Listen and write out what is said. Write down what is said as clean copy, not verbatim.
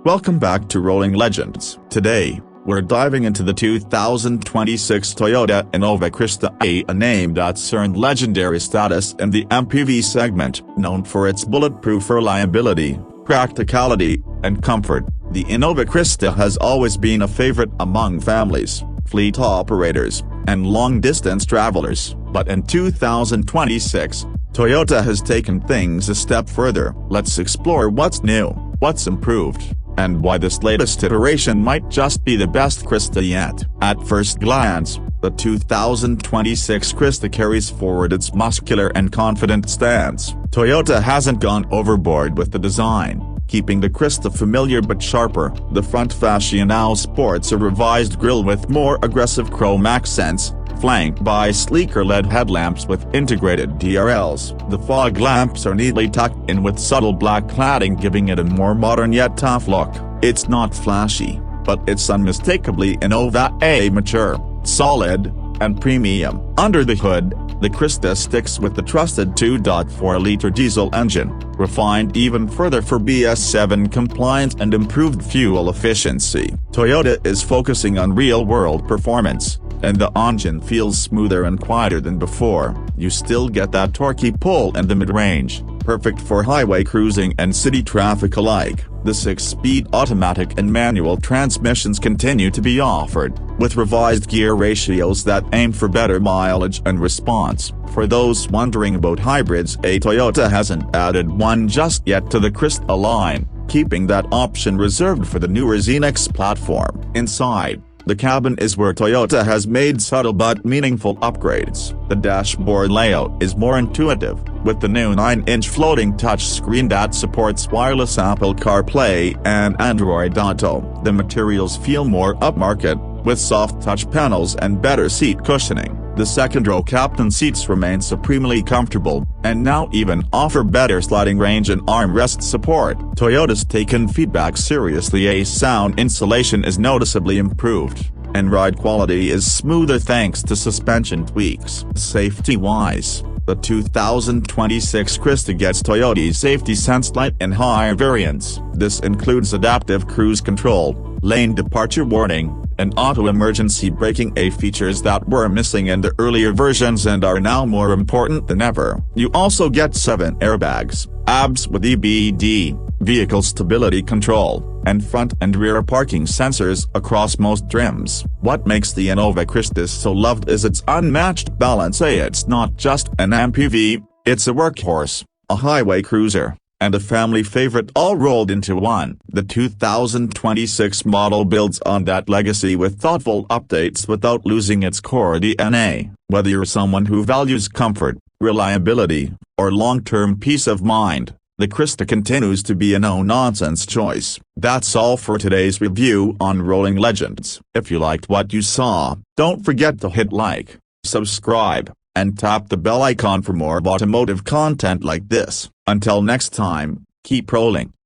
Welcome back to Rolling Legends. Today, we're diving into the 2026 Toyota Innova Crysta, a name that's earned legendary status in the MPV segment. Known for its bulletproof reliability, practicality, and comfort, the Innova Crysta has always been a favorite among families, fleet operators, and long-distance travelers. But in 2026, Toyota has taken things a step further. Let's explore what's new, what's improved, and why this latest iteration might just be the best Crysta yet. At first glance, the 2026 Crysta carries forward its muscular and confident stance. Toyota hasn't gone overboard with the design, keeping the Crysta familiar but sharper. The front fascia now sports a revised grille with more aggressive chrome accents, flanked by sleeker LED headlamps with integrated DRLs. The fog lamps are neatly tucked in with subtle black cladding, giving it a more modern yet tough look. It's not flashy, but it's unmistakably Innova, a mature, solid, and premium. Under the hood, the Crysta sticks with the trusted 2.4-liter diesel engine, refined even further for BS7 compliance and improved fuel efficiency. Toyota is focusing on real-world performance, and the engine feels smoother and quieter than before. You still get that torquey pull in the mid-range, perfect for highway cruising and city traffic alike. The 6-speed automatic and manual transmissions continue to be offered, with revised gear ratios that aim for better mileage and response. For those wondering about hybrids, a Toyota hasn't added one just yet to the Crysta line, keeping that option reserved for the newer Xenix platform. Inside, the cabin is where Toyota has made subtle but meaningful upgrades. The dashboard layout is more intuitive, with the new 9-inch floating touchscreen that supports wireless Apple CarPlay and Android Auto. The materials feel more upmarket, with soft touch panels and better seat cushioning. The second-row captain seats remain supremely comfortable, and now even offer better sliding range and armrest support. Toyota's taken feedback seriously. A sound insulation is noticeably improved, and ride quality is smoother thanks to suspension tweaks. Safety-wise, the 2026 Crysta gets Toyota's Safety Sense Light in higher variants. This includes adaptive cruise control, lane departure warning, and auto emergency braking, features that were missing in the earlier versions and are now more important than ever. You also get 7 airbags, ABS with EBD, vehicle stability control, and front and rear parking sensors across most trims. What makes the Innova Crysta so loved is its unmatched balance. It's not just an MPV, it's a workhorse, a highway cruiser, and a family favorite all rolled into one. The 2026 model builds on that legacy with thoughtful updates without losing its core DNA. Whether you're someone who values comfort, reliability, or long-term peace of mind, the Crysta continues to be a no-nonsense choice. That's all for today's review on Rolling Legends. If you liked what you saw, don't forget to hit like, subscribe, and tap the bell icon for more automotive content like this. Until next time, keep rolling.